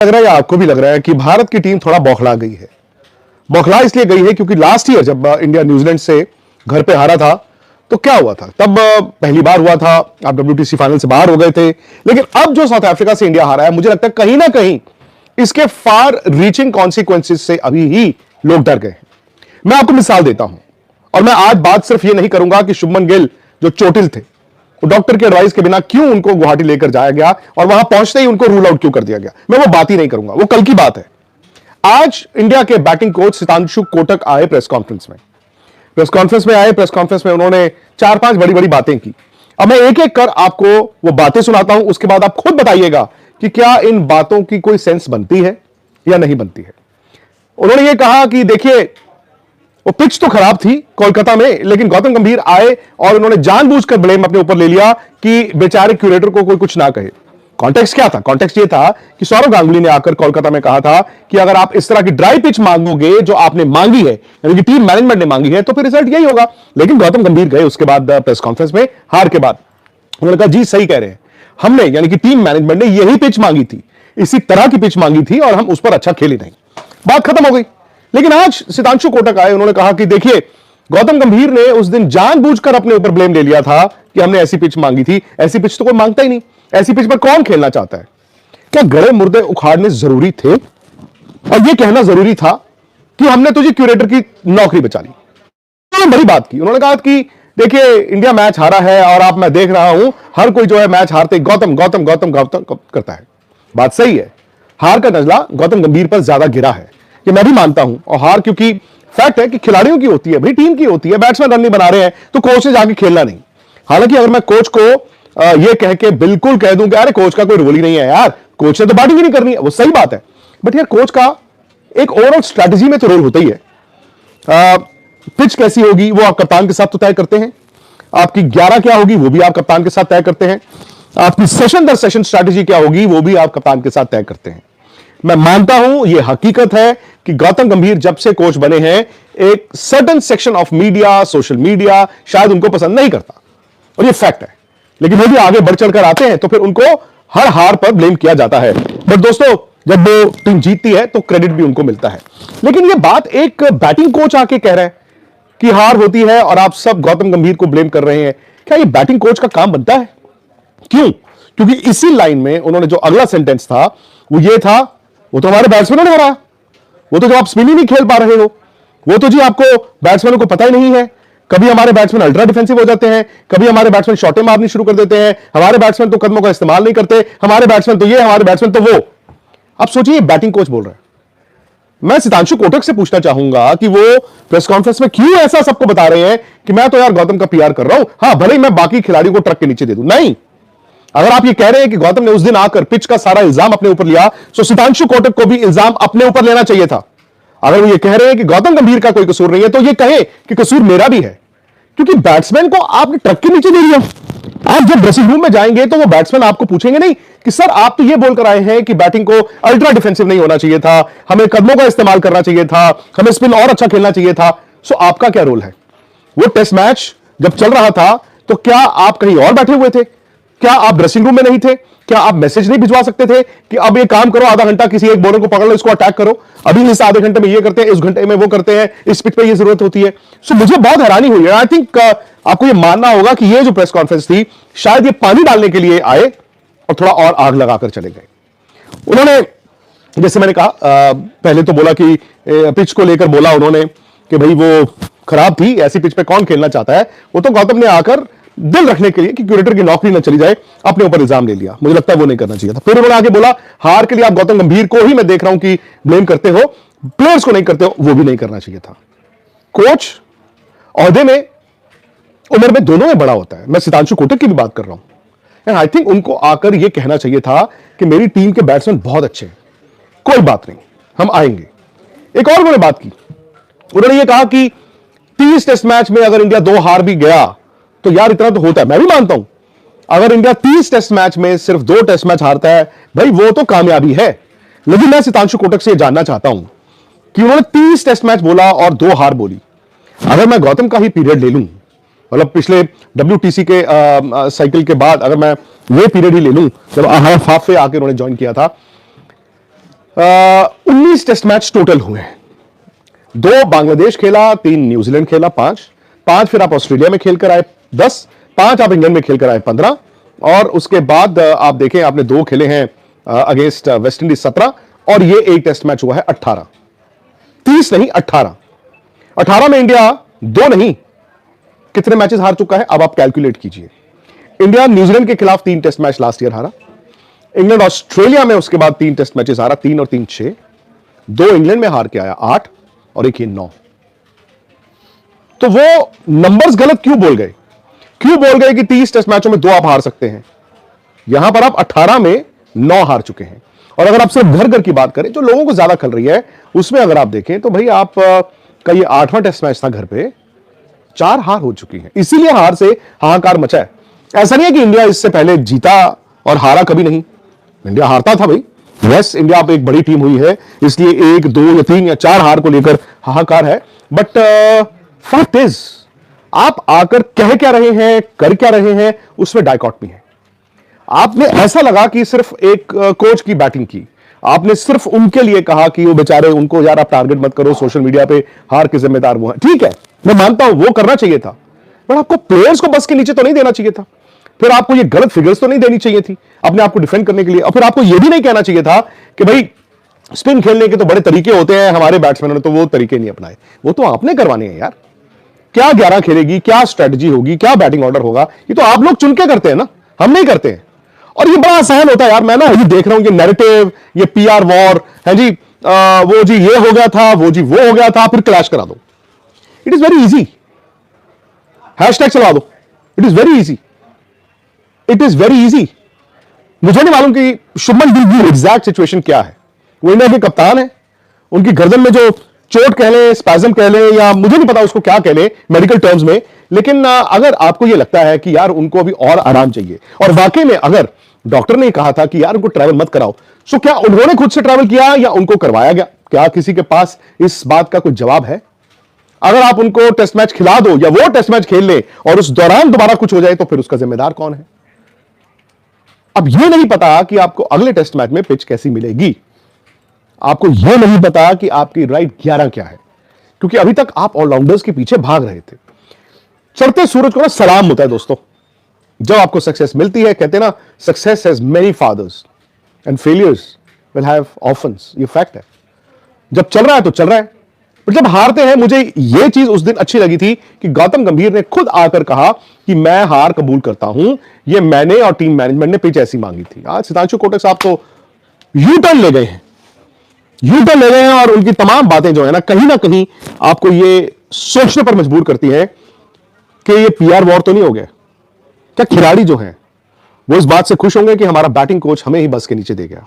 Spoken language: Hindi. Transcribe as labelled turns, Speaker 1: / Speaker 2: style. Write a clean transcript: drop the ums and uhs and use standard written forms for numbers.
Speaker 1: लग रहा है या आपको भी लग रहा है कि भारत की टीम थोड़ा बौखला गई है? बौखला इसलिए गई है क्योंकि लास्ट ईयर जब इंडिया न्यूजीलैंड से घर पे हारा था तो क्या हुआ था? तब पहली बार हुआ था, आप WTC फाइनल से बाहर हो गए थे। लेकिन अब जो साउथ अफ्रीका से इंडिया हारा है, मुझे लगता है कहीं ना कहीं इसके फार रीचिंग कॉन्सिक्वेंसेस से अभी ही लोग डर गए हैं। मैं आपको मिसाल देता हूं, और मैं आज बात सिर्फ ये नहीं करूंगा कि शुभमन गिल जो चोटिल थे, वो डॉक्टर के एडवाइस के बिना क्यों उनको गुवाहाटी लेकर जाया गया और वहां पहुंचते ही उनको रूल आउट क्यों कर दिया गया, मैं वो बात ही नहीं करूंगा, वो कल की बात है। आज इंडिया के बैटिंग कोच सितांशु कोटक आए प्रेस कॉन्फ्रेंस में प्रेस कॉन्फ्रेंस में उन्होंने 4-5 बड़ी बड़ी बातें की। अब मैं एक एक कर आपको वो बातें सुनाता हूं, उसके बाद आप खुद बताइएगा कि क्या इन बातों की कोई सेंस बनती है या नहीं बनती है। उन्होंने ये कहा कि देखिए, वो पिच तो खराब थी कोलकाता में, लेकिन गौतम गंभीर आए और उन्होंने जानबूझकर ब्लेम अपने ऊपर ले लिया कि बेचारे क्यूरेटर को कोई कुछ ना कहे। कॉन्टेक्स्ट क्या था? कॉन्टेक्स्ट ये था कि सौरव गांगुली ने आकर कोलकाता में कहा था कि अगर आप इस तरह की ड्राई पिच मांगोगे जो आपने मांगी है, यानी कि टीम मैनेजमेंट ने मांगी है, तो फिर रिजल्ट यही होगा। लेकिन गौतम गंभीर गए उसके बाद प्रेस कॉन्फ्रेंस में हार के बाद, उन्होंने कहा जी सही कह रहे हैं, हमने यानी कि टीम मैनेजमेंट ने यही पिच मांगी थी, इसी तरह की पिच मांगी थी और हम उस पर अच्छा खेले नहीं। बात खत्म हो गई। लेकिन आज सितांशु कोटक आए, उन्होंने कहा कि देखिए, गौतम गंभीर ने उस दिन जानबूझकर अपने ऊपर ब्लेम ले लिया था कि हमने ऐसी पिच मांगी थी। ऐसी पिच तो कोई मांगता ही नहीं, ऐसी पिच पर कौन खेलना चाहता है? क्या गड़े मुर्दे उखाड़ने जरूरी थे और यह कहना जरूरी था कि हमने तुझे क्यूरेटर की नौकरी बचा ली? उन्होंने बड़ी बात की। उन्होंने कहा कि देखिए, इंडिया मैच हारा है और आप, मैं देख रहा हूं हर कोई जो है मैच हारते गौतम गौतम गौतम गौतम करता है। बात सही है, हार का नजला गौतम गंभीर पर ज्यादा गिरा है, ये मैं भी मानता हूं। और हार क्योंकि फैक्ट है कि खिलाड़ियों की होती है, भाई टीम की होती है। बैट्समैन रन नहीं बना रहे हैं तो कोच से जाके खेलना नहीं। हालांकि अगर मैं कोच को यह कह के बिल्कुल कह दूं कि अरे कोच का कोई रोल ही नहीं है यार, कोच ने तो बैटिंग ही नहीं करनी है, वो सही बात है। बट यार, कोच का एक ओवरऑल स्ट्रैटेजी में तो रोल होता ही है। पिच कैसी होगी वो आप कप्तान के साथ तो तय करते हैं, आपकी 11 क्या होगी वो भी आप कप्तान के साथ तय करते हैं, आपकी सेशन दर सेशन स्ट्रैटेजी क्या होगी वो भी आप कप्तान के साथ तय करते हैं। मैं मानता हूं यह हकीकत है कि गौतम गंभीर जब से कोच बने हैं, एक certain section of media, social media शायद उनको पसंद नहीं करता, और यह फैक्ट है। लेकिन वो भी आगे बढ़ चढ़कर आते हैं तो फिर उनको हर हार पर ब्लेम किया जाता है। बट दोस्तों, जब वो टीम जीतती है तो क्रेडिट भी उनको मिलता है। लेकिन यह बात एक बैटिंग कोच आके कह रहा है कि हार होती है और आप सब गौतम गंभीर को ब्लेम कर रहे हैं, क्या यह बैटिंग कोच का काम बनता है? क्यों? क्योंकि इसी लाइन में उन्होंने जो अगला सेंटेंस था वो ये था, वो तो हमारे बैट्समैनों ने हराया, वो तो जो आप स्पिन ही नहीं खेल पा रहे हो, वो तो जी आपको बैट्समैनों को पता ही नहीं है। कभी हमारे बैट्समैन अल्ट्रा डिफेंसिव हो जाते हैं, कभी हमारे बैट्समैन शॉटें मारनी शुरू कर देते हैं, हमारे बैट्समैन तो कदमों का इस्तेमाल नहीं करते, हमारे बैट्समैन तो ये, हमारे बैट्समैन तो वो। अब सोचिए, बैटिंग कोच बोल रहा है। मैं सितांशु कोटक से पूछना चाहूंगा कि वो प्रेस कॉन्फ्रेंस में क्यों ऐसा सबको बता रहे हैं कि मैं तो यार गौतम का PR कर रहा हूं, हां भले ही मैं बाकी खिलाड़ियों को ट्रक के नीचे दे दूं। नहीं, अगर आप ये कह रहे हैं कि गौतम ने उस दिन आकर पिच का सारा इल्जाम अपने ऊपर लिया, तो सितांशु कोटक को भी इल्जाम अपने ऊपर लेना चाहिए था। अगर वो ये कह रहे हैं कि गौतम गंभीर का कोई कसूर नहीं है, तो ये कहे कि कसूर मेरा भी है, क्योंकि बैट्समैन को आपने ट्रक के नीचे दे दिया। आप जब ड्रेसिंग रूम में जाएंगे तो वो बैट्समैन आपको पूछेंगे नहीं कि सर आप तो ये बोलकर आए हैं कि बैटिंग को अल्ट्रा डिफेंसिव नहीं होना चाहिए था, हमें कदमों का इस्तेमाल करना चाहिए था, हमें स्पिन और अच्छा खेलना चाहिए था। सो आपका क्या रोल है? वो टेस्ट मैच जब चल रहा था तो क्या आप कहीं और बैठे हुए थे? क्या आप ड्रेसिंग रूम में नहीं थे? क्या आप मैसेज नहीं भिजवा सकते थे कि अब ये काम करो, आधा घंटा किसी एक बॉलर को पकड़ लो, इसको अटैक करो, अभी इस आधे घंटे में ये करते हैं, इस घंटे में वो करते हैं, इस पिच पे ये जरूरत होती है। सो मुझे बहुत हैरानी हुई है। आई थिंक आपको ये मानना होगा कि ये जो प्रेस कॉन्फ्रेंस थी, शायद ये पानी डालने के लिए आए और थोड़ा और आग लगाकर चले गए। उन्होंने, जैसे मैंने कहा, पहले तो बोला कि पिच को लेकर बोला उन्होंने कि भाई वो खराब थी, ऐसी पिच पे कौन खेलना चाहता है। वो तो गौतम ने आकर दिल रखने के लिए कि क्यूरेटर की नौकरी न चली जाए, अपने ऊपर इल्जाम ले लिया। मुझे लगता है वो नहीं करना चाहिए था। फिर उन्होंने आगे बोला, हार के लिए आप गौतम गंभीर को ही मैं देख रहा हूं कि ब्लेम करते हो, प्लेयर्स को नहीं करते हो, वो भी नहीं करना चाहिए था। कोच ओहदे में, उम्र में, दोनों में बड़ा होता है। मैं सितांशु कोटक की भी बात कर रहा हूं। आई थिंक उनको आकर यह कहना चाहिए था कि मेरी टीम के बैट्समैन बहुत अच्छे हैं, कोई बात नहीं, हम आएंगे। एक और उन्होंने बात की, उन्होंने यह कहा कि 30 टेस्ट मैच में अगर इंडिया 2 हार भी गया तो यार इतना तो होता है। मैं भी मानता हूं, अगर इंडिया 30 टेस्ट मैच में सिर्फ 2 टेस्ट मैच हारता है, भाई वो तो कामयाबी है। लेकिन मैं सितांशु कोटक से जानना चाहता हूं कि उन्होंने 30 टेस्ट मैच बोला और 2 हार बोली। अगर मैं गौतम का ही पीरियड ले लूं, मतलब पिछले WTC के साइकिल के बाद अगर मैं ये पीरियड ही ले लूं, जब हाफ पे आके उन्होंने ज्वाइन किया था, 19 टेस्ट मैच टोटल हुए हैं। 2 बांग्लादेश खेला, 3 न्यूजीलैंड खेला, 5 फिर आप ऑस्ट्रेलिया में खेलकर आए 10, 5 आप इंग्लैंड में खेलकर आए 15, और उसके बाद आप देखें आपने 2 खेले हैं अगेंस्ट वेस्ट इंडीज 17, और ये एक टेस्ट मैच हुआ है 18। 30 नहीं 18। 18 में इंडिया 2 नहीं कितने मैचेस हार चुका है अब आप कैलकुलेट कीजिए। इंडिया न्यूजीलैंड के खिलाफ 3 टेस्ट मैच लास्ट ईयर हारा, इंग्लैंड ऑस्ट्रेलिया में उसके बाद 3 टेस्ट मैचेस हारा, 3 और 3 6, 2 इंग्लैंड में हार के आया 8, और एक ये 9। तो वो नंबर्स गलत क्यों बोल गए? क्यों बोल गए कि 30 टेस्ट मैचों में 2 आप हार सकते हैं? यहां पर आप 18 में 9 हार चुके हैं। और अगर आप सिर्फ घर घर की बात करें जो लोगों को ज्यादा खल रही है उसमें अगर आप देखें तो भाई आप का ये 8वां टेस्ट मैच था, घर पे 4 हार हो चुकी है, इसीलिए हार से हाहाकार मचा है। ऐसा नहीं है कि इंडिया इससे पहले जीता और हारा कभी नहीं, इंडिया हारता था भाई। यस, इंडिया अब एक बड़ी टीम हुई है इसलिए 1 2 या 3 या 4 हार को लेकर हाहाकार है, बट फैक्ट इज आप आकर कह क्या रहे हैं, कर क्या रहे हैं, उसमें डायकॉटमी है। आपने ऐसा लगा कि सिर्फ एक कोच की बैटिंग की, आपने सिर्फ उनके लिए कहा कि वो बेचारे, उनको यार आप टारगेट मत करो, सोशल मीडिया पे हार के जिम्मेदार वो हैं। ठीक है, मैं मानता हूं वो करना चाहिए था, पर आपको प्लेयर्स को बस के नीचे तो नहीं देना चाहिए था। फिर आपको ये गलत फिगर्स तो नहीं देनी चाहिए थी अपने आप को डिफेंड करने के लिए, और फिर आपको ये भी नहीं कहना चाहिए था कि भाई स्पिन खेलने के तो बड़े तरीके होते हैं, हमारे बैट्समैनों ने तो वो तरीके नहीं अपनाए। वो तो आपने करवाने हैं यार। क्या 11 खेलेगी, क्या स्ट्रेटजी होगी, क्या बैटिंग ऑर्डर होगा, ये तो आप लोग चुन के करते हैं ना, हम नहीं करते हैं। और ये बड़ा आसान होता है यार, मैं ना ये देख रहा हूं ये नैरेटिव, ये पीआर वॉर है जी, वो जी ये हो गया था, वो जी वो हो गया था, फिर क्लैश करा दो। It is very easy, hashtag चला दो, it is very easy, it is very easy. मुझे नहीं मालूम कि शुभमन गिल की एग्जैक्ट सिचुएशन क्या है। वो इंडिया के कप्तान है, उनकी गर्दन में जो चोट कह लें, स्पैज्म कह लें, या मुझे नहीं पता उसको क्या कह लें मेडिकल टर्म्स में, लेकिन अगर आपको यह लगता है कि यार उनको अभी और आराम चाहिए, और वाकई में अगर डॉक्टर ने कहा था कि यार उनको ट्रैवल मत कराओ, तो क्या उन्होंने खुद से ट्रैवल किया या उनको करवाया गया? क्या किसी के पास इस बात का कोई जवाब है? अगर आप उनको टेस्ट मैच खिला दो या वो टेस्ट मैच खेल ले और उस दौरान दोबारा कुछ हो जाए तो फिर उसका जिम्मेदार कौन है? अब यह नहीं पता कि आपको अगले टेस्ट मैच में पिच कैसी मिलेगी, आपको यह नहीं पता कि आपकी राइट 11 क्या है, क्योंकि अभी तक आप ऑलराउंडर्स के पीछे भाग रहे थे। चढ़ते सूरज को ना सलाम होता है दोस्तों, जब आपको सक्सेस मिलती है, कहते हैं ना success has many fathers and failures will have orphans, ये फैक्ट है। जब चल रहा है तो चल रहा है, पर जब हारते हैं, मुझे यह चीज उस दिन अच्छी लगी थी कि गौतम गंभीर ने खुद आकर कहा कि मैं हार कबूल करता हूं, ये मैंने और टीम मैनेजमेंट ने पिच ऐसी मांगी थी। आज सितांशु कोटक साहब तो यू टर्न ले गए हैं, यू टर्न ले गए हैं, और उनकी तमाम बातें जो है ना कहीं आपको ये सोचने पर मजबूर करती है कि ये पीआर वॉर तो नहीं हो गया। क्या खिलाड़ी जो हैं वो इस बात से खुश होंगे कि हमारा बैटिंग कोच हमें ही बस के नीचे दे गया?